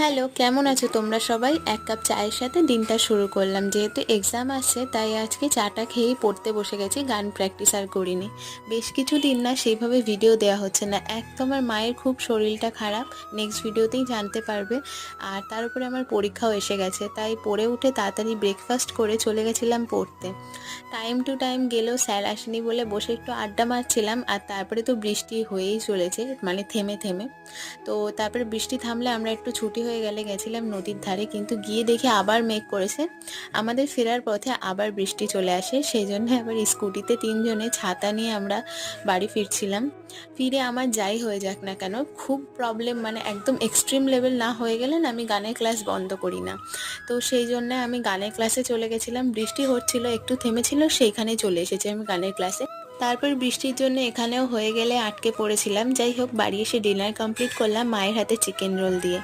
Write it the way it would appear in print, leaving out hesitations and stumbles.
Hello, কেমন আছো তোমরা সবাই? এক কাপ চায়ের সাথে দিনটা শুরু করলাম। যেহেতু এক্সাম আসছে তাই আজকে চাটা খেয়েই পড়তে বসে গেছি, গান প্র্যাকটিস আর করিনি। বেশ কিছু দিন না সেইভাবে ভিডিও দেওয়া হচ্ছে না। এক তো আমার মায়ের খুব শরীরটা খারাপ, নেক্সট ভিডিওতেই জানতে পারবে। আর তার উপরে আমার পরীক্ষাও এসে গেছে, তাই পড়ে উঠে তাড়াতাড়ি ব্রেকফাস্ট করে চলে গেছিলাম পড়তে। টাইম টু টাইম গেলেও স্যার আসেনি বলে বসে একটু আড্ডা মারছিলাম। আর তারপরে তো বৃষ্টি হয়েই চলেছে, মানে থেমে থেমে। তো তারপরে বৃষ্টি থামলে আমরা একটু ছুটি হয়ে গেলে গেছিলাম নদীর ধারে, কিন্তু গিয়ে দেখি আবার মেঘ করেছে। আমাদের ফেরার পথে আবার বৃষ্টি চলে আসে, সেই জন্য আবার স্কুটিতে তিনজনে ছাতা নিয়ে আমরা বাড়ি ফিরছিলাম। ফিরে আমার যাই হয়ে যাক না কেন, খুব প্রবলেম, মানে একদম এক্সট্রিম লেভেল না হয়ে গেলে না আমি গানের ক্লাস বন্ধ করি না। তো সেই জন্য আমি গানের ক্লাসে চলে গেছিলাম। বৃষ্টি হচ্ছিল, একটু থেমেছিল, সেইখানে চলে এসেছি আমি গানের ক্লাসে। তারপর বৃষ্টির জন্য এখানেও হয়ে গেলে আটকে পড়েছিলাম। যাই হোক, বাড়ি এসে ডিনার কমপ্লিট করলাম মায়ের হাতে চিকেন রোল দিয়ে।